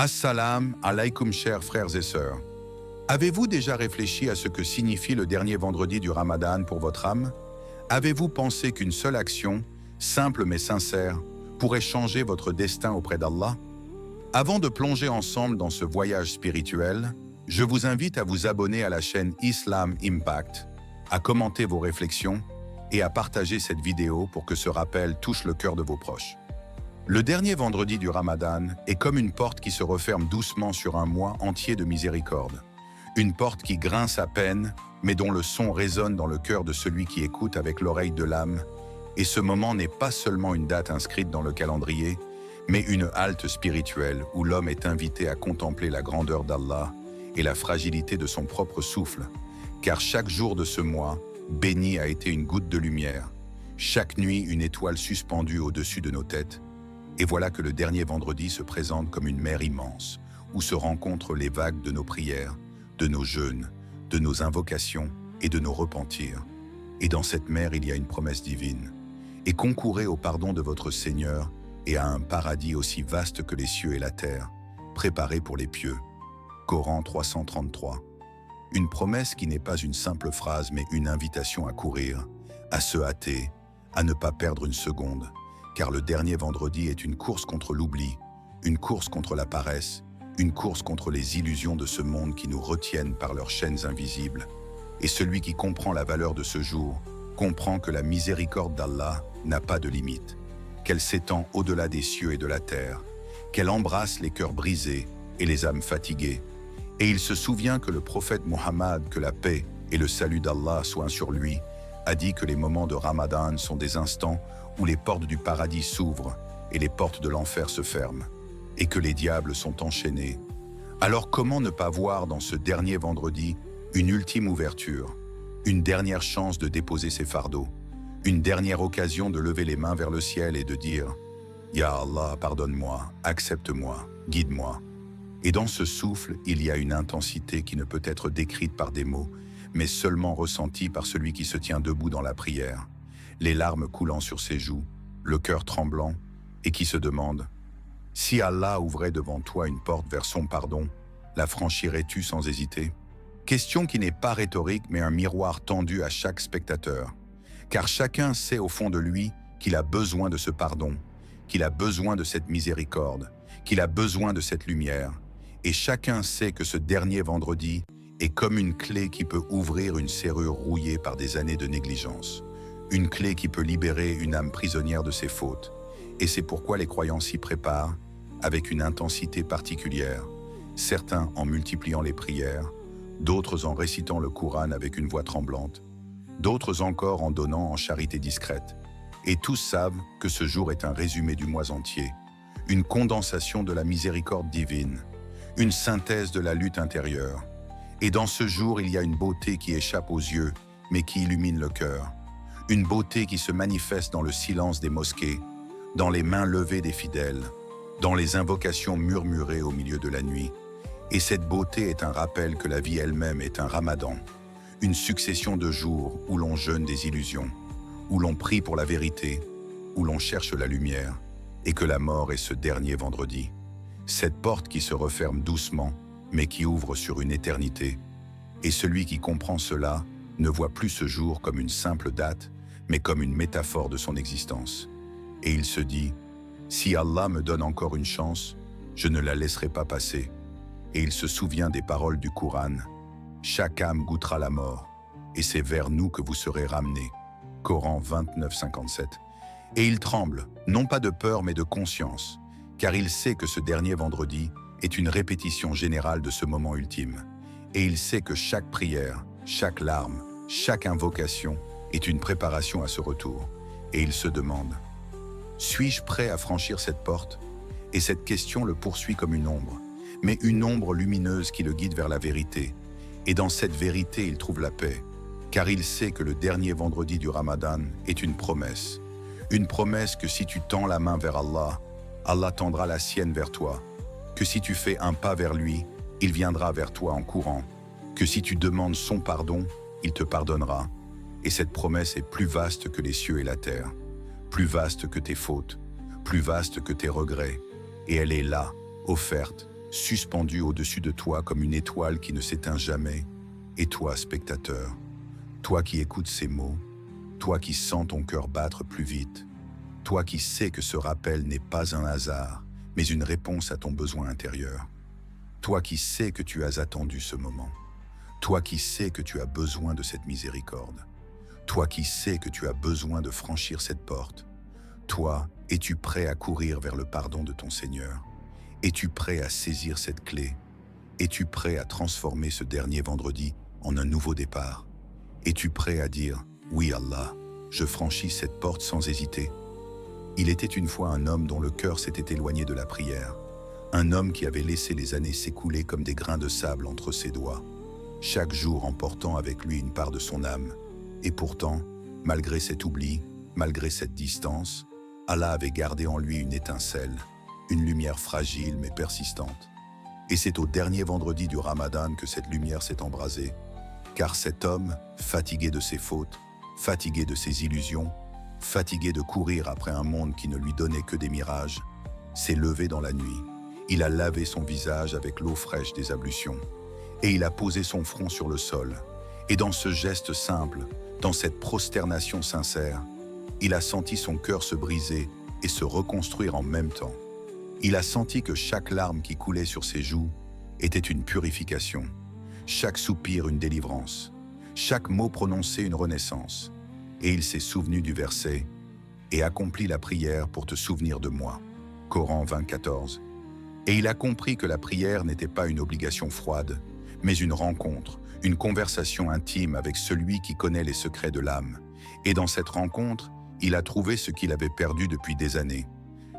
Assalam alaikum chers frères et sœurs. Avez-vous déjà réfléchi à ce que signifie le dernier vendredi du Ramadan pour votre âme? Avez-vous pensé qu'une seule action, simple mais sincère, pourrait changer votre destin auprès d'Allah? Avant de plonger ensemble dans ce voyage spirituel, je vous invite à vous abonner à la chaîne Islam Impact, à commenter vos réflexions et à partager cette vidéo pour que ce rappel touche le cœur de vos proches. Le dernier vendredi du Ramadan est comme une porte qui se referme doucement sur un mois entier de miséricorde. Une porte qui grince à peine, mais dont le son résonne dans le cœur de celui qui écoute avec l'oreille de l'âme. Et ce moment n'est pas seulement une date inscrite dans le calendrier, mais une halte spirituelle où l'homme est invité à contempler la grandeur d'Allah et la fragilité de son propre souffle. Car chaque jour de ce mois, béni a été une goutte de lumière, chaque nuit une étoile suspendue au-dessus de nos têtes. Et voilà que le dernier vendredi se présente comme une mer immense, où se rencontrent les vagues de nos prières, de nos jeûnes, de nos invocations et de nos repentirs. Et dans cette mer, il y a une promesse divine. Et concourez au pardon de votre Seigneur et à un paradis aussi vaste que les cieux et la terre, préparé pour les pieux. Coran 333. Une promesse qui n'est pas une simple phrase, mais une invitation à courir, à se hâter, à ne pas perdre une seconde. Car le dernier vendredi est une course contre l'oubli, une course contre la paresse, une course contre les illusions de ce monde qui nous retiennent par leurs chaînes invisibles. Et celui qui comprend la valeur de ce jour comprend que la miséricorde d'Allah n'a pas de limite, qu'elle s'étend au-delà des cieux et de la terre, qu'elle embrasse les cœurs brisés et les âmes fatiguées. Et il se souvient que le prophète Mohammed, que la paix et le salut d'Allah soient sur lui, a dit que les moments de Ramadan sont des instants où les portes du paradis s'ouvrent et les portes de l'enfer se ferment, et que les diables sont enchaînés. Alors comment ne pas voir dans ce dernier vendredi une ultime ouverture, une dernière chance de déposer ses fardeaux, une dernière occasion de lever les mains vers le ciel et de dire « Ya Allah, pardonne-moi, accepte-moi, guide-moi ». Et dans ce souffle, il y a une intensité qui ne peut être décrite par des mots, mais seulement ressentie par celui qui se tient debout dans la prière, les larmes coulant sur ses joues, le cœur tremblant, et qui se demande « Si Allah ouvrait devant toi une porte vers son pardon, la franchirais-tu sans hésiter ?» Question qui n'est pas rhétorique, mais un miroir tendu à chaque spectateur. Car chacun sait au fond de lui qu'il a besoin de ce pardon, qu'il a besoin de cette miséricorde, qu'il a besoin de cette lumière. Et chacun sait que ce dernier vendredi est comme une clé qui peut ouvrir une serrure rouillée par des années de négligence. Une clé qui peut libérer une âme prisonnière de ses fautes. Et c'est pourquoi les croyants s'y préparent avec une intensité particulière, certains en multipliant les prières, d'autres en récitant le Coran avec une voix tremblante, d'autres encore en donnant en charité discrète. Et tous savent que ce jour est un résumé du mois entier, une condensation de la miséricorde divine, une synthèse de la lutte intérieure. Et dans ce jour, il y a une beauté qui échappe aux yeux, mais qui illumine le cœur. Une beauté qui se manifeste dans le silence des mosquées, dans les mains levées des fidèles, dans les invocations murmurées au milieu de la nuit. Et cette beauté est un rappel que la vie elle-même est un ramadan, une succession de jours où l'on jeûne des illusions, où l'on prie pour la vérité, où l'on cherche la lumière, et que la mort est ce dernier vendredi. Cette porte qui se referme doucement, mais qui ouvre sur une éternité. Et celui qui comprend cela ne voit plus ce jour comme une simple date, mais comme une métaphore de son existence. Et il se dit, si Allah me donne encore une chance, je ne la laisserai pas passer. Et il se souvient des paroles du Coran, chaque âme goûtera la mort, et c'est vers nous que vous serez ramenés. Coran 29, 57. Et il tremble, non pas de peur mais de conscience, car il sait que ce dernier vendredi est une répétition générale de ce moment ultime. Et il sait que chaque prière, chaque larme, chaque invocation est une préparation à ce retour. Et il se demande, suis-je prêt à franchir cette porte? Et cette question le poursuit comme une ombre, mais une ombre lumineuse qui le guide vers la vérité. Et dans cette vérité, il trouve la paix, car il sait que le dernier vendredi du Ramadan est une promesse que si tu tends la main vers Allah, Allah tendra la sienne vers toi, que si tu fais un pas vers lui, il viendra vers toi en courant, que si tu demandes son pardon, il te pardonnera. Et cette promesse est plus vaste que les cieux et la terre, plus vaste que tes fautes, plus vaste que tes regrets, et elle est là, offerte, suspendue au-dessus de toi comme une étoile qui ne s'éteint jamais. Et toi, spectateur, toi qui écoutes ces mots, toi qui sens ton cœur battre plus vite, toi qui sais que ce rappel n'est pas un hasard, mais une réponse à ton besoin intérieur. Toi qui sais que tu as attendu ce moment. Toi qui sais que tu as besoin de cette miséricorde. Toi qui sais que tu as besoin de franchir cette porte. Toi, es-tu prêt à courir vers le pardon de ton Seigneur? Es-tu prêt à saisir cette clé? Es-tu prêt à transformer ce dernier vendredi en un nouveau départ? Es-tu prêt à dire « Oui Allah, je franchis cette porte sans hésiter ». Il était une fois un homme dont le cœur s'était éloigné de la prière. Un homme qui avait laissé les années s'écouler comme des grains de sable entre ses doigts, chaque jour emportant avec lui une part de son âme. Et pourtant, malgré cet oubli, malgré cette distance, Allah avait gardé en lui une étincelle, une lumière fragile mais persistante. Et c'est au dernier vendredi du Ramadan que cette lumière s'est embrasée, car cet homme, fatigué de ses fautes, fatigué de ses illusions, fatigué de courir après un monde qui ne lui donnait que des mirages, s'est levé dans la nuit. Il a lavé son visage avec l'eau fraîche des ablutions, et il a posé son front sur le sol. Et dans ce geste simple, dans cette prosternation sincère, il a senti son cœur se briser et se reconstruire en même temps. Il a senti que chaque larme qui coulait sur ses joues était une purification, chaque soupir une délivrance, chaque mot prononcé une renaissance. Et il s'est souvenu du verset « Et accomplis la prière pour te souvenir de moi » Coran 20:14. Et il a compris que la prière n'était pas une obligation froide, mais une rencontre, une conversation intime avec celui qui connaît les secrets de l'âme. Et dans cette rencontre, il a trouvé ce qu'il avait perdu depuis des années.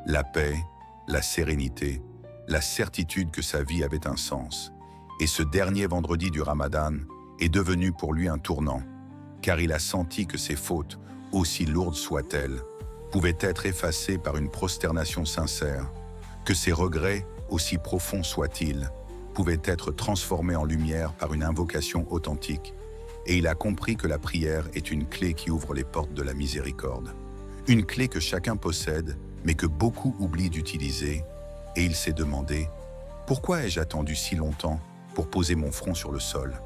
La paix, la sérénité, la certitude que sa vie avait un sens. Et ce dernier vendredi du Ramadan est devenu pour lui un tournant, car il a senti que ses fautes, aussi lourdes soient-elles, pouvaient être effacées par une prosternation sincère, que ses regrets, aussi profonds soient-ils, pouvaient être transformés en lumière par une invocation authentique, et il a compris que la prière est une clé qui ouvre les portes de la miséricorde. Une clé que chacun possède, mais que beaucoup oublient d'utiliser, et il s'est demandé « Pourquoi ai-je attendu si longtemps pour poser mon front sur le sol ?»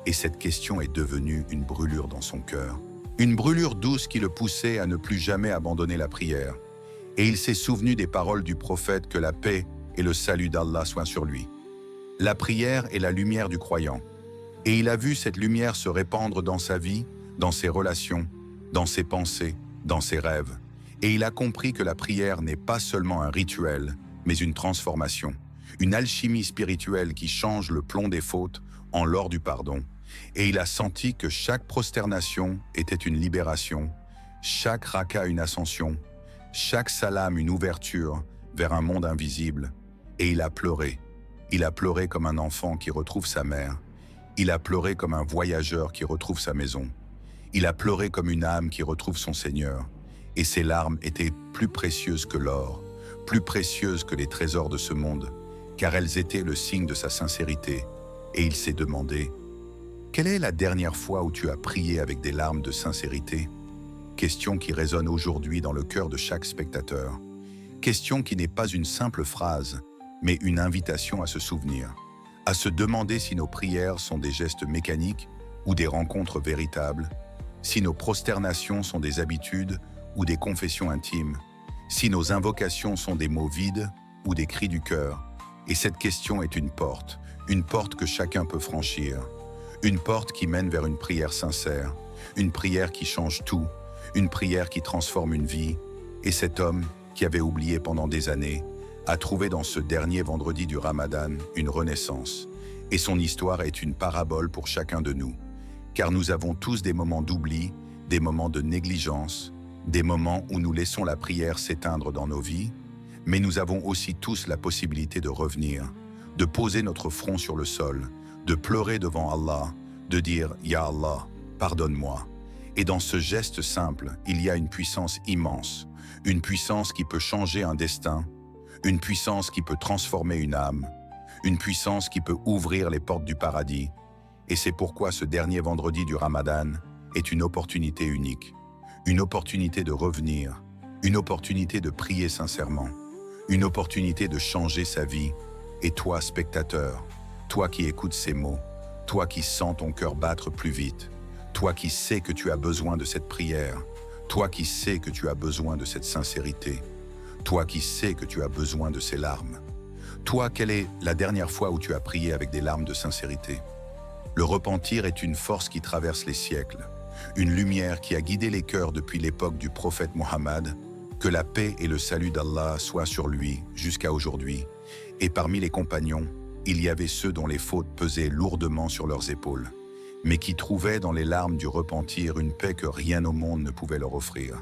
Et cette question est devenue une brûlure dans son cœur. Une brûlure douce qui le poussait à ne plus jamais abandonner la prière. Et il s'est souvenu des paroles du prophète que la paix et le salut d'Allah soient sur lui. La prière est la lumière du croyant. Et il a vu cette lumière se répandre dans sa vie, dans ses relations, dans ses pensées, dans ses rêves. Et il a compris que la prière n'est pas seulement un rituel, mais une transformation, une alchimie spirituelle qui change le plomb des fautes en l'or du pardon. Et il a senti que chaque prosternation était une libération, chaque raka une ascension, chaque salam une ouverture vers un monde invisible. Et il a pleuré. Il a pleuré comme un enfant qui retrouve sa mère. Il a pleuré comme un voyageur qui retrouve sa maison. Il a pleuré comme une âme qui retrouve son Seigneur. Et ses larmes étaient plus précieuses que l'or, plus précieuses que les trésors de ce monde, car elles étaient le signe de sa sincérité. Et il s'est demandé « Quelle est la dernière fois où tu as prié avec des larmes de sincérité ?» Question qui résonne aujourd'hui dans le cœur de chaque spectateur. Question qui n'est pas une simple phrase, mais une invitation à se souvenir, à se demander si nos prières sont des gestes mécaniques ou des rencontres véritables, si nos prosternations sont des habitudes ou des confessions intimes, si nos invocations sont des mots vides ou des cris du cœur. Et cette question est une porte que chacun peut franchir, une porte qui mène vers une prière sincère, une prière qui change tout, une prière qui transforme une vie. Et cet homme, qui avait oublié pendant des années, a trouvé dans ce dernier vendredi du Ramadan une renaissance. Et son histoire est une parabole pour chacun de nous, car nous avons tous des moments d'oubli, des moments de négligence, des moments où nous laissons la prière s'éteindre dans nos vies, mais nous avons aussi tous la possibilité de revenir, de poser notre front sur le sol, de pleurer devant Allah, de dire « Ya Allah, pardonne-moi ». Et dans ce geste simple, il y a une puissance immense, une puissance qui peut changer un destin, une puissance qui peut transformer une âme, une puissance qui peut ouvrir les portes du paradis. Et c'est pourquoi ce dernier vendredi du Ramadan est une opportunité unique, une opportunité de revenir, une opportunité de prier sincèrement, une opportunité de changer sa vie Et toi, spectateur, toi qui écoutes ces mots, toi qui sens ton cœur battre plus vite, toi qui sais que tu as besoin de cette prière, toi qui sais que tu as besoin de cette sincérité, toi qui sais que tu as besoin de ces larmes. Toi, quelle est la dernière fois où tu as prié avec des larmes de sincérité? Le repentir est une force qui traverse les siècles, une lumière qui a guidé les cœurs depuis l'époque du prophète Mohammed, que la paix et le salut d'Allah soient sur lui jusqu'à aujourd'hui. Et parmi les compagnons, il y avait ceux dont les fautes pesaient lourdement sur leurs épaules, mais qui trouvaient dans les larmes du repentir une paix que rien au monde ne pouvait leur offrir.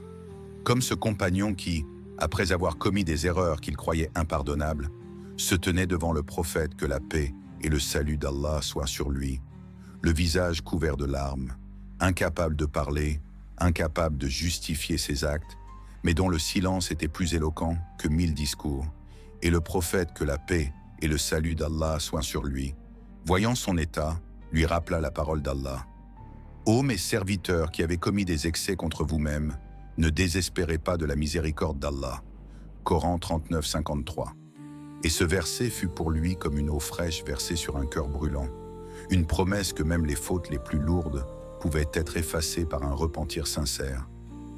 Comme ce compagnon qui, après avoir commis des erreurs qu'il croyait impardonnables, se tenait devant le prophète que la paix et le salut d'Allah soient sur lui, le visage couvert de larmes, incapable de parler, incapable de justifier ses actes, mais dont le silence était plus éloquent que 1000 discours, et le prophète que la paix et le salut d'Allah soient sur lui, voyant son état, lui rappela la parole d'Allah. « Ô mes serviteurs qui avez commis des excès contre vous-mêmes, ne désespérez pas de la miséricorde d'Allah. » Coran 39, 53. Et ce verset fut pour lui comme une eau fraîche versée sur un cœur brûlant, une promesse que même les fautes les plus lourdes pouvaient être effacées par un repentir sincère.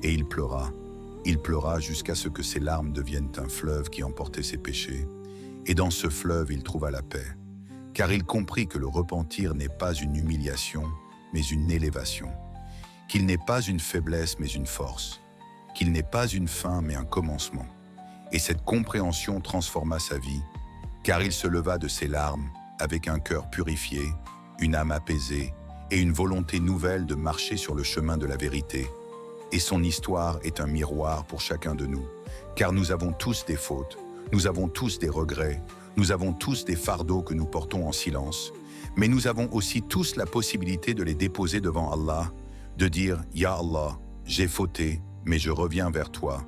Et il pleura jusqu'à ce que ses larmes deviennent un fleuve qui emportait ses péchés. Et dans ce fleuve, il trouva la paix, car il comprit que le repentir n'est pas une humiliation, mais une élévation, qu'il n'est pas une faiblesse, mais une force, qu'il n'est pas une fin, mais un commencement. Et cette compréhension transforma sa vie, car il se leva de ses larmes avec un cœur purifié, une âme apaisée et une volonté nouvelle de marcher sur le chemin de la vérité. Et son histoire est un miroir pour chacun de nous, car nous avons tous des fautes, nous avons tous des regrets, nous avons tous des fardeaux que nous portons en silence, mais nous avons aussi tous la possibilité de les déposer devant Allah, de dire « Ya Allah, j'ai fauté, mais je reviens vers toi ».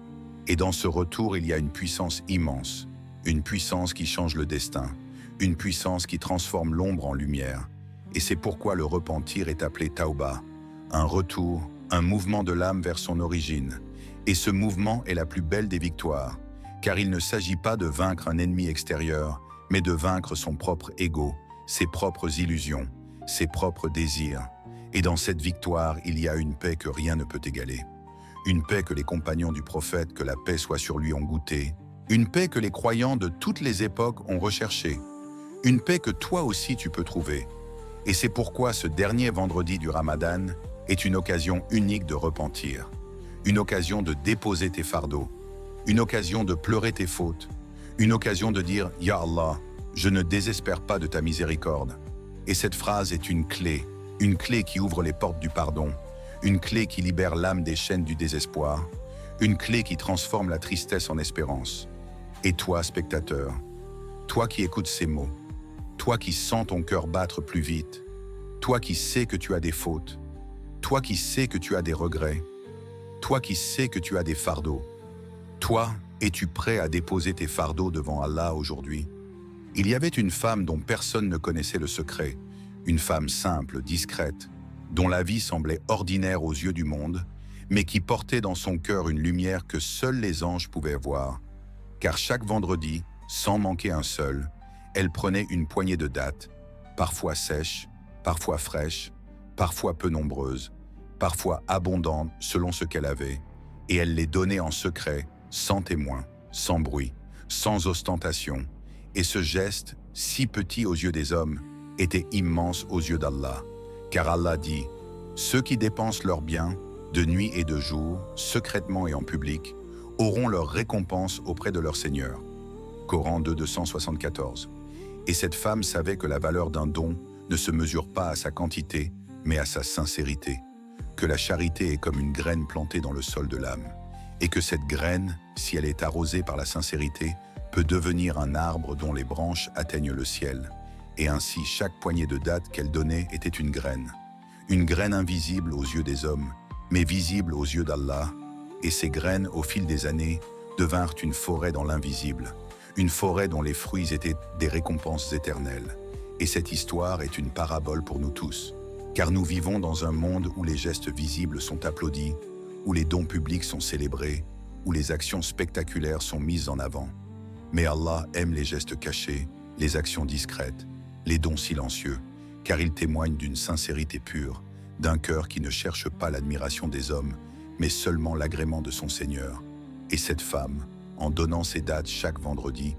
Et dans ce retour, il y a une puissance immense, une puissance qui change le destin, une puissance qui transforme l'ombre en lumière. Et c'est pourquoi le repentir est appelé Tauba, un retour, un mouvement de l'âme vers son origine. Et ce mouvement est la plus belle des victoires, car il ne s'agit pas de vaincre un ennemi extérieur, mais de vaincre son propre ego, ses propres illusions, ses propres désirs. Et dans cette victoire, il y a une paix que rien ne peut égaler. Une paix que les compagnons du prophète, que la paix soit sur lui, ont goûté. Une paix que les croyants de toutes les époques ont recherchée. Une paix que toi aussi tu peux trouver. Et c'est pourquoi ce dernier vendredi du Ramadan est une occasion unique de repentir. Une occasion de déposer tes fardeaux. Une occasion de pleurer tes fautes. Une occasion de dire « Ya Allah, je ne désespère pas de ta miséricorde ». Et cette phrase est une clé qui ouvre les portes du pardon, une clé qui libère l'âme des chaînes du désespoir, une clé qui transforme la tristesse en espérance. Et toi, spectateur, toi qui écoutes ces mots, toi qui sens ton cœur battre plus vite, toi qui sais que tu as des fautes, toi qui sais que tu as des regrets, toi qui sais que tu as des fardeaux, toi, es-tu prêt à déposer tes fardeaux devant Allah aujourd'hui? Il y avait une femme dont personne ne connaissait le secret, une femme simple, discrète, dont la vie semblait ordinaire aux yeux du monde, mais qui portait dans son cœur une lumière que seuls les anges pouvaient voir. Car chaque vendredi, sans manquer un seul, elle prenait une poignée de dattes, parfois sèches, parfois fraîches, parfois peu nombreuses, parfois abondantes selon ce qu'elle avait, et elle les donnait en secret, sans témoin, sans bruit, sans ostentation. Et ce geste, si petit aux yeux des hommes, était immense aux yeux d'Allah. Car Allah dit « Ceux qui dépensent leurs biens, de nuit et de jour, secrètement et en public, auront leur récompense auprès de leur Seigneur. » Coran 2, 274. Et cette femme savait que la valeur d'un don ne se mesure pas à sa quantité, mais à sa sincérité. Que la charité est comme une graine plantée dans le sol de l'âme. Et que cette graine, si elle est arrosée par la sincérité, peut devenir un arbre dont les branches atteignent le ciel. Et ainsi, chaque poignée de dattes qu'elle donnait était une graine invisible aux yeux des hommes, mais visible aux yeux d'Allah. Et ces graines, au fil des années, devinrent une forêt dans l'invisible, une forêt dont les fruits étaient des récompenses éternelles. Et cette histoire est une parabole pour nous tous, car nous vivons dans un monde où les gestes visibles sont applaudis, où les dons publics sont célébrés, où les actions spectaculaires sont mises en avant. Mais Allah aime les gestes cachés, les actions discrètes, les dons silencieux, car ils témoignent d'une sincérité pure, d'un cœur qui ne cherche pas l'admiration des hommes, mais seulement l'agrément de son Seigneur. Et cette femme, en donnant ses dates chaque vendredi,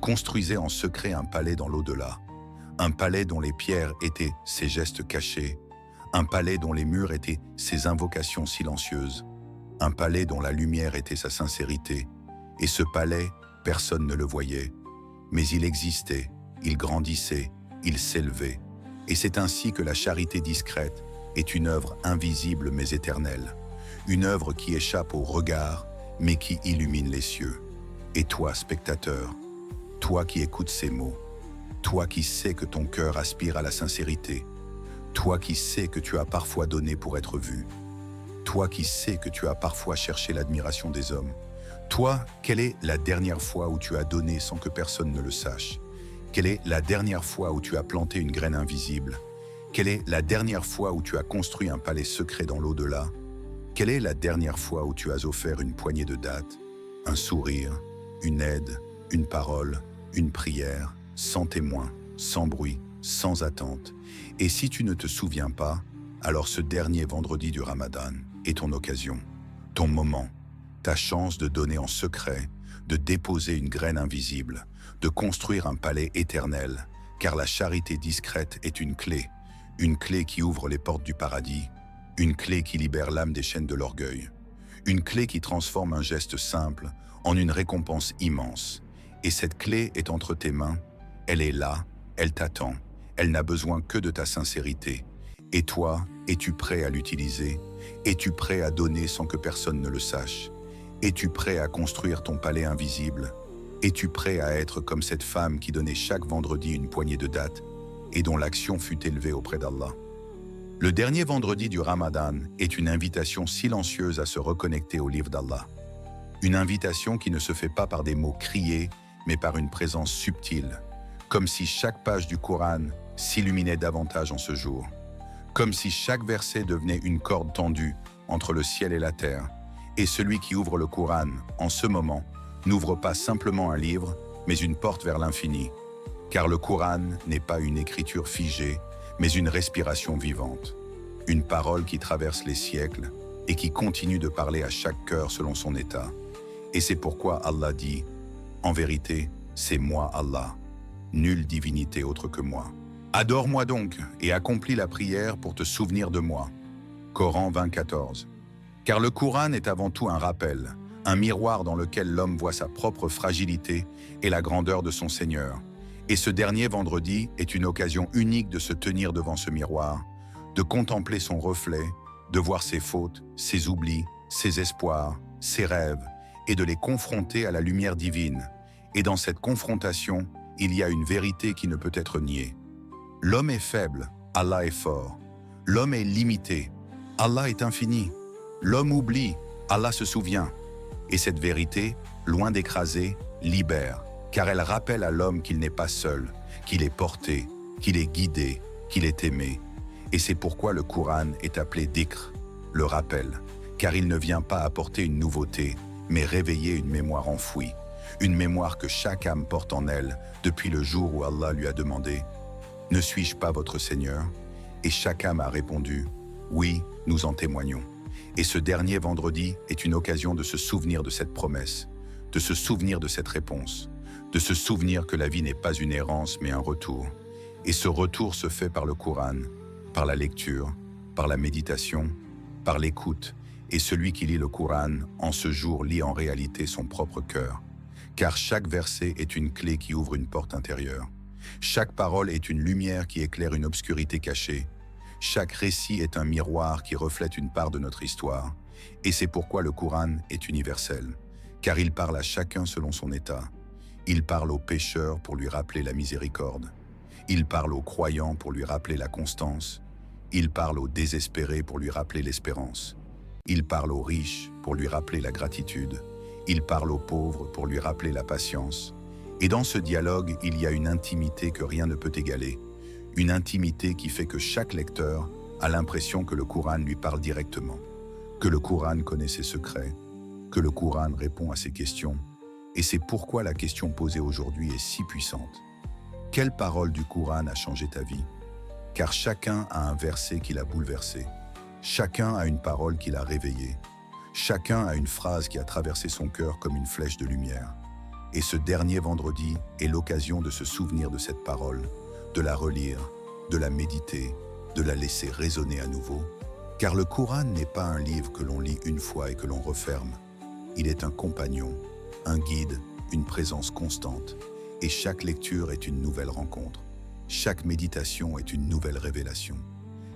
construisait en secret un palais dans l'au-delà, un palais dont les pierres étaient ses gestes cachés, un palais dont les murs étaient ses invocations silencieuses, un palais dont la lumière était sa sincérité. Et ce palais, personne ne le voyait, mais il existait, il grandissait, il s'élevait. Et c'est ainsi que la charité discrète est une œuvre invisible mais éternelle, une œuvre qui échappe au regard, mais qui illumine les cieux. Et toi, spectateur, toi qui écoutes ces mots, toi qui sais que ton cœur aspire à la sincérité, toi qui sais que tu as parfois donné pour être vu, toi qui sais que tu as parfois cherché l'admiration des hommes, toi, quelle est la dernière fois où tu as donné sans que personne ne le sache? Quelle est la dernière fois où tu as planté une graine invisible? Quelle est la dernière fois où tu as construit un palais secret dans l'au-delà? Quelle est la dernière fois où tu as offert une poignée de dattes, un sourire, une aide, une parole, une prière, sans témoin, sans bruit, sans attente? Et si tu ne te souviens pas, alors ce dernier vendredi du Ramadan est ton occasion, ton moment, ta chance de donner en secret, de déposer une graine invisible, de construire un palais éternel, car la charité discrète est une clé qui ouvre les portes du paradis, une clé qui libère l'âme des chaînes de l'orgueil, une clé qui transforme un geste simple en une récompense immense. Et cette clé est entre tes mains, elle est là, elle t'attend, elle n'a besoin que de ta sincérité. Et toi, es-tu prêt à l'utiliser? Es-tu prêt à donner sans que personne ne le sache? Es-tu prêt à construire ton palais invisible? Es-tu prêt à être comme cette femme qui donnait chaque vendredi une poignée de dattes et dont l'action fut élevée auprès d'Allah? Le dernier vendredi du Ramadan est une invitation silencieuse à se reconnecter au livre d'Allah. Une invitation qui ne se fait pas par des mots criés, mais par une présence subtile, comme si chaque page du Coran s'illuminait davantage en ce jour, comme si chaque verset devenait une corde tendue entre le ciel et la terre. Et celui qui ouvre le Coran, en ce moment, n'ouvre pas simplement un livre, mais une porte vers l'infini. Car le Coran n'est pas une écriture figée, mais une respiration vivante. Une parole qui traverse les siècles et qui continue de parler à chaque cœur selon son état. Et c'est pourquoi Allah dit « En vérité, c'est moi Allah, nulle divinité autre que moi. Adore-moi donc et accomplis la prière pour te souvenir de moi. » Coran 20:14. Car le Coran est avant tout un rappel, un miroir dans lequel l'homme voit sa propre fragilité et la grandeur de son Seigneur. Et ce dernier vendredi est une occasion unique de se tenir devant ce miroir, de contempler son reflet, de voir ses fautes, ses oublis, ses espoirs, ses rêves, et de les confronter à la lumière divine. Et dans cette confrontation, il y a une vérité qui ne peut être niée. L'homme est faible, Allah est fort. L'homme est limité, Allah est infini. L'homme oublie, Allah se souvient. Et cette vérité, loin d'écraser, libère, car elle rappelle à l'homme qu'il n'est pas seul, qu'il est porté, qu'il est guidé, qu'il est aimé. Et c'est pourquoi le Coran est appelé Dhikr, le rappel, car il ne vient pas apporter une nouveauté, mais réveiller une mémoire enfouie, une mémoire que chaque âme porte en elle depuis le jour où Allah lui a demandé « Ne suis-je pas votre Seigneur ?» Et chaque âme a répondu « Oui, nous en témoignons. » Et ce dernier vendredi est une occasion de se souvenir de cette promesse, de se souvenir de cette réponse, de se souvenir que la vie n'est pas une errance mais un retour. Et ce retour se fait par le Coran, par la lecture, par la méditation, par l'écoute. Et celui qui lit le Coran en ce jour lit en réalité son propre cœur. Car chaque verset est une clé qui ouvre une porte intérieure. Chaque parole est une lumière qui éclaire une obscurité cachée. Chaque récit est un miroir qui reflète une part de notre histoire. Et c'est pourquoi le Coran est universel, car il parle à chacun selon son état. Il parle au pécheur pour lui rappeler la miséricorde. Il parle au croyant pour lui rappeler la constance. Il parle au désespéré pour lui rappeler l'espérance. Il parle au riche pour lui rappeler la gratitude. Il parle au pauvre pour lui rappeler la patience. Et dans ce dialogue, il y a une intimité que rien ne peut égaler. Une intimité qui fait que chaque lecteur a l'impression que le Coran lui parle directement, que le Coran connaît ses secrets, que le Coran répond à ses questions. Et c'est pourquoi la question posée aujourd'hui est si puissante. Quelle parole du Coran a changé ta vie? Car chacun a un verset qui l'a bouleversé. Chacun a une parole qui l'a réveillé. Chacun a une phrase qui a traversé son cœur comme une flèche de lumière. Et ce dernier vendredi est l'occasion de se souvenir de cette parole, de la relire, de la méditer, de la laisser résonner à nouveau. Car le Coran n'est pas un livre que l'on lit une fois et que l'on referme. Il est un compagnon, un guide, une présence constante. Et chaque lecture est une nouvelle rencontre. Chaque méditation est une nouvelle révélation.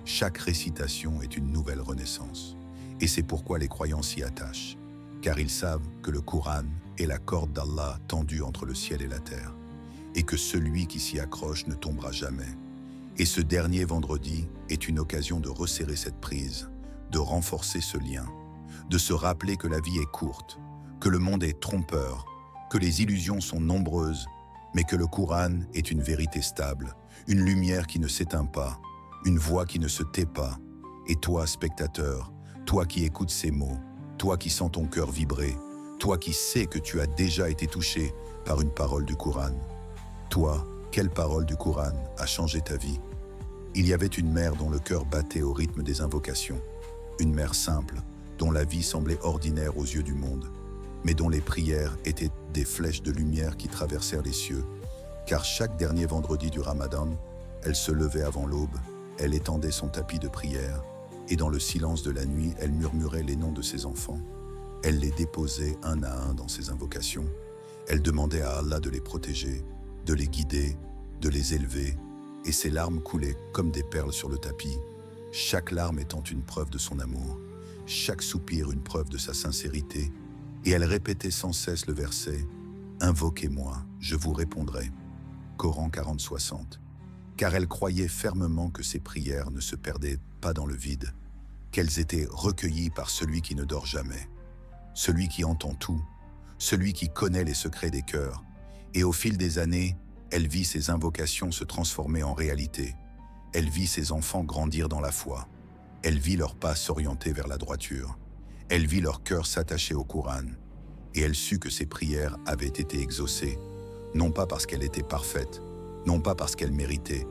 Chaque récitation est une nouvelle renaissance. Et c'est pourquoi les croyants s'y attachent. Car ils savent que le Coran est la corde d'Allah tendue entre le ciel et la terre. Et que celui qui s'y accroche ne tombera jamais. Et ce dernier vendredi est une occasion de resserrer cette prise, de renforcer ce lien, de se rappeler que la vie est courte, que le monde est trompeur, que les illusions sont nombreuses, mais que le Coran est une vérité stable, une lumière qui ne s'éteint pas, une voix qui ne se tait pas. Et toi, spectateur, toi qui écoutes ces mots, toi qui sens ton cœur vibrer, toi qui sais que tu as déjà été touché par une parole du Coran. Toi, quelle parole du Coran a changé ta vie? Il y avait une mère dont le cœur battait au rythme des invocations, une mère simple, dont la vie semblait ordinaire aux yeux du monde, mais dont les prières étaient des flèches de lumière qui traversèrent les cieux, car chaque dernier vendredi du Ramadan, elle se levait avant l'aube, elle étendait son tapis de prière, et dans le silence de la nuit, elle murmurait les noms de ses enfants. Elle les déposait un à un dans ses invocations. Elle demandait à Allah de les protéger, de les guider, de les élever, et ses larmes coulaient comme des perles sur le tapis, chaque larme étant une preuve de son amour, chaque soupir une preuve de sa sincérité, et elle répétait sans cesse le verset « Invoquez-moi, je vous répondrai » Coran 40-60, car elle croyait fermement que ses prières ne se perdaient pas dans le vide, qu'elles étaient recueillies par celui qui ne dort jamais, celui qui entend tout, celui qui connaît les secrets des cœurs, et au fil des années, elle vit ses invocations se transformer en réalité. Elle vit ses enfants grandir dans la foi. Elle vit leurs pas s'orienter vers la droiture. Elle vit leur cœur s'attacher au Coran. Et elle sut que ses prières avaient été exaucées, non pas parce qu'elle était parfaite, non pas parce qu'elle méritait,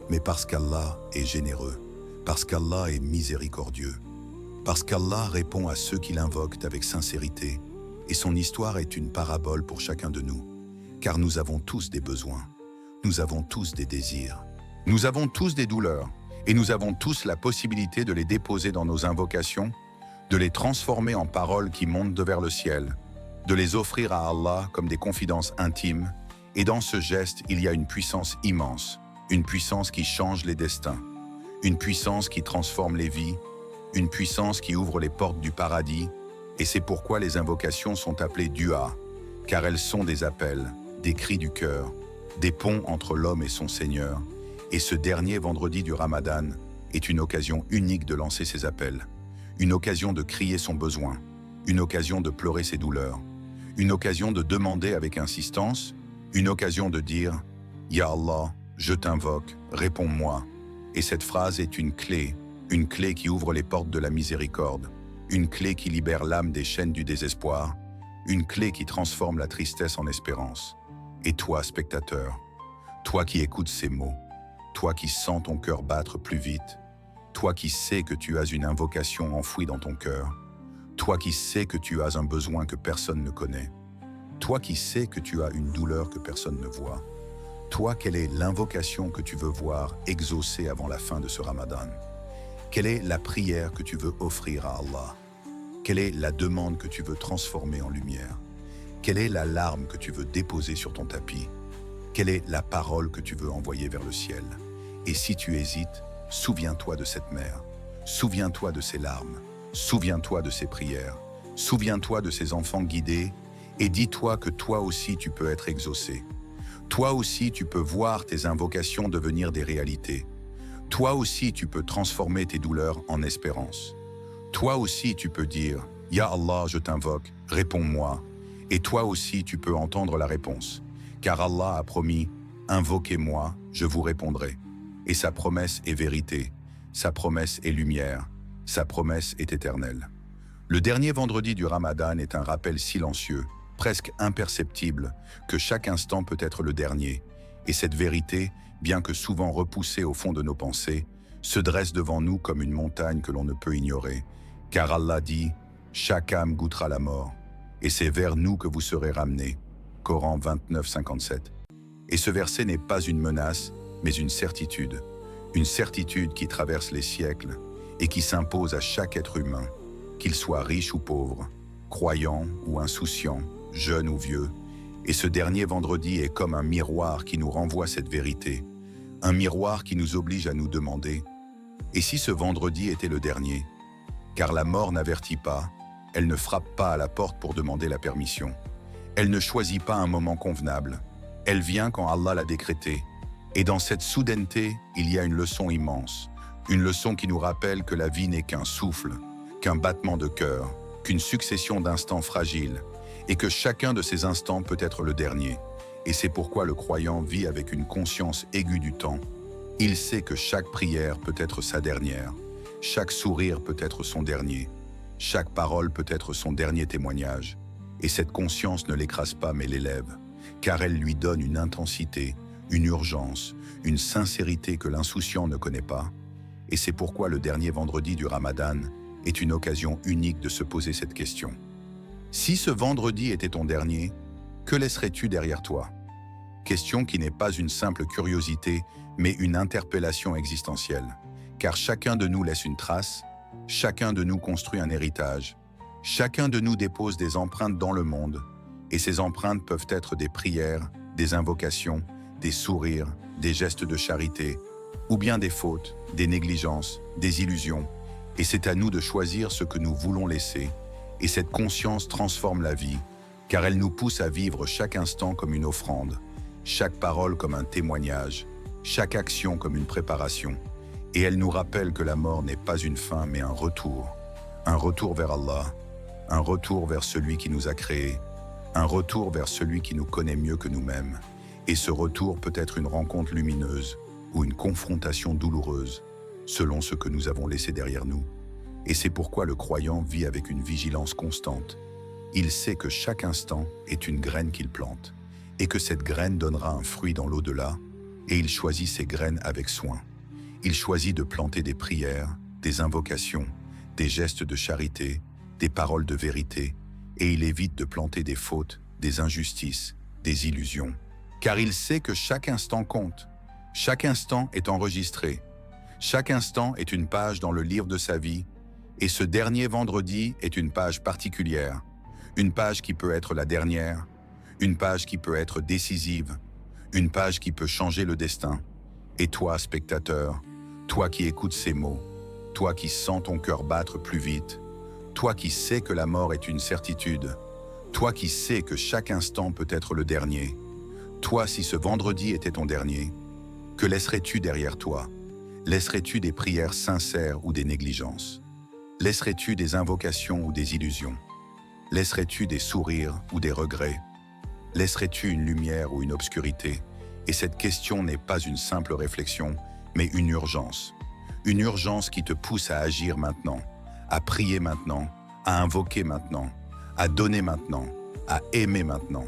mais parce qu'Allah est généreux, parce qu'Allah est miséricordieux, parce qu'Allah répond à ceux qui l'invoquent avec sincérité, et son histoire est une parabole pour chacun de nous. Car nous avons tous des besoins, nous avons tous des désirs, nous avons tous des douleurs, et nous avons tous la possibilité de les déposer dans nos invocations, de les transformer en paroles qui montent vers le ciel, de les offrir à Allah comme des confidences intimes, et dans ce geste, il y a une puissance immense, une puissance qui change les destins, une puissance qui transforme les vies, une puissance qui ouvre les portes du paradis, et c'est pourquoi les invocations sont appelées dua, car elles sont des appels, des cris du cœur, des ponts entre l'homme et son Seigneur, et ce dernier vendredi du Ramadan est une occasion unique de lancer ses appels, une occasion de crier son besoin, une occasion de pleurer ses douleurs, une occasion de demander avec insistance, une occasion de dire « Ya Allah, je t'invoque, réponds-moi ». Et cette phrase est une clé qui ouvre les portes de la miséricorde, une clé qui libère l'âme des chaînes du désespoir, une clé qui transforme la tristesse en espérance. Et toi, spectateur, toi qui écoutes ces mots, toi qui sens ton cœur battre plus vite, toi qui sais que tu as une invocation enfouie dans ton cœur, toi qui sais que tu as un besoin que personne ne connaît, toi qui sais que tu as une douleur que personne ne voit, toi, quelle est l'invocation que tu veux voir exaucée avant la fin de ce Ramadan? Quelle est la prière que tu veux offrir à Allah? Quelle est la demande que tu veux transformer en lumière? Quelle est la larme que tu veux déposer sur ton tapis? Quelle est la parole que tu veux envoyer vers le ciel? Et si tu hésites, souviens-toi de cette mère. Souviens-toi de ses larmes. Souviens-toi de ses prières. Souviens-toi de ses enfants guidés et dis-toi que toi aussi tu peux être exaucé. Toi aussi tu peux voir tes invocations devenir des réalités. Toi aussi tu peux transformer tes douleurs en espérance. Toi aussi tu peux dire « Ya Allah, je t'invoque, réponds-moi ». Et toi aussi tu peux entendre la réponse. Car Allah a promis « Invoquez-moi, je vous répondrai ». Et sa promesse est vérité, sa promesse est lumière, sa promesse est éternelle. Le dernier vendredi du Ramadan est un rappel silencieux, presque imperceptible, que chaque instant peut être le dernier, Et cette vérité, bien que souvent repoussée au fond de nos pensées, se dresse devant nous comme une montagne que l'on ne peut ignorer. Car Allah dit « Chaque âme goûtera la mort, et c'est vers nous que vous serez ramenés. » Coran 29, 57. Et ce verset n'est pas une menace, mais une certitude qui traverse les siècles et qui s'impose à chaque être humain, qu'il soit riche ou pauvre, croyant ou insouciant, jeune ou vieux. Et ce dernier vendredi est comme un miroir qui nous renvoie cette vérité, un miroir qui nous oblige à nous demander « Et si ce vendredi était le dernier ?» Car la mort n'avertit pas, elle ne frappe pas à la porte pour demander la permission. Elle ne choisit pas un moment convenable, elle vient quand Allah l'a décrété. Et dans cette soudaineté, il y a une leçon immense, une leçon qui nous rappelle que la vie n'est qu'un souffle, qu'un battement de cœur, qu'une succession d'instants fragiles, et que chacun de ces instants peut être le dernier. Et c'est pourquoi le croyant vit avec une conscience aiguë du temps. Il sait que chaque prière peut être sa dernière, chaque sourire peut être son dernier, chaque parole peut être son dernier témoignage. Et cette conscience ne l'écrase pas mais l'élève, car elle lui donne une intensité, une urgence, une sincérité que l'insouciant ne connaît pas. Et c'est pourquoi le dernier vendredi du Ramadan est une occasion unique de se poser cette question. Si ce vendredi était ton dernier, que laisserais-tu derrière toi? Question qui n'est pas une simple curiosité, mais une interpellation existentielle. Car chacun de nous laisse une trace, chacun de nous construit un héritage, chacun de nous dépose des empreintes dans le monde, et ces empreintes peuvent être des prières, des invocations, des sourires, des gestes de charité, ou bien des fautes, des négligences, des illusions. Et c'est à nous de choisir ce que nous voulons laisser. Et cette conscience transforme la vie, car elle nous pousse à vivre chaque instant comme une offrande, chaque parole comme un témoignage, chaque action comme une préparation. Et elle nous rappelle que la mort n'est pas une fin, mais un retour vers Allah, un retour vers celui qui nous a créés, un retour vers celui qui nous connaît mieux que nous-mêmes. Et ce retour peut être une rencontre lumineuse ou une confrontation douloureuse, selon ce que nous avons laissé derrière nous. Et c'est pourquoi le croyant vit avec une vigilance constante. Il sait que chaque instant est une graine qu'il plante, et que cette graine donnera un fruit dans l'au-delà, et il choisit ces graines avec soin. Il choisit de planter des prières, des invocations, des gestes de charité, des paroles de vérité, et il évite de planter des fautes, des injustices, des illusions. Car il sait que chaque instant compte, chaque instant est enregistré, chaque instant est une page dans le livre de sa vie, et ce dernier vendredi est une page particulière, une page qui peut être la dernière, une page qui peut être décisive, une page qui peut changer le destin. Et toi, spectateur, toi qui écoutes ces mots, toi qui sens ton cœur battre plus vite, toi qui sais que la mort est une certitude, toi qui sais que chaque instant peut être le dernier, toi si ce vendredi était ton dernier, que laisserais-tu derrière toi? Laisserais-tu des prières sincères ou des négligences? Laisserais-tu des invocations ou des illusions? Laisserais-tu des sourires ou des regrets? Laisserais-tu une lumière ou une obscurité? Et cette question n'est pas une simple réflexion, mais une urgence qui te pousse à agir maintenant, à prier maintenant, à invoquer maintenant, à donner maintenant, à aimer maintenant.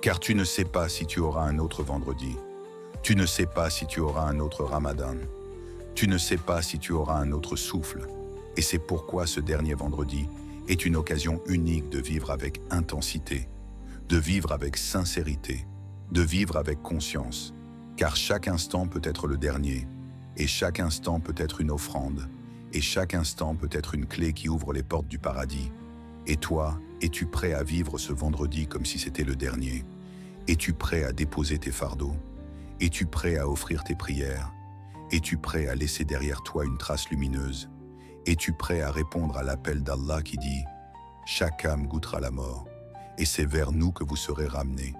Car tu ne sais pas si tu auras un autre vendredi. Tu ne sais pas si tu auras un autre Ramadan. Tu ne sais pas si tu auras un autre souffle. Et c'est pourquoi ce dernier vendredi est une occasion unique de vivre avec intensité, de vivre avec sincérité, de vivre avec conscience. Car chaque instant peut être le dernier, et chaque instant peut être une offrande, et chaque instant peut être une clé qui ouvre les portes du paradis. Et toi, es-tu prêt à vivre ce vendredi comme si c'était le dernier? Es-tu prêt à déposer tes fardeaux? Es-tu prêt à offrir tes prières? Es-tu prêt à laisser derrière toi une trace lumineuse? Es-tu prêt à répondre à l'appel d'Allah qui dit « Chaque âme goûtera la mort, et c'est vers nous que vous serez ramenés ».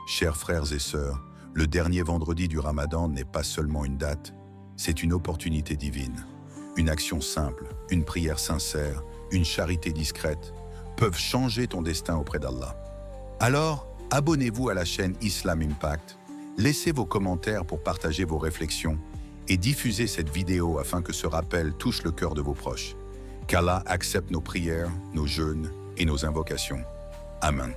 Chers frères et sœurs, le dernier vendredi du Ramadan n'est pas seulement une date, c'est une opportunité divine. Une action simple, une prière sincère, une charité discrète peuvent changer ton destin auprès d'Allah. Alors, abonnez-vous à la chaîne Islam Impact, laissez vos commentaires pour partager vos réflexions et diffusez cette vidéo afin que ce rappel touche le cœur de vos proches. Qu'Allah accepte nos prières, nos jeûnes et nos invocations. Amen.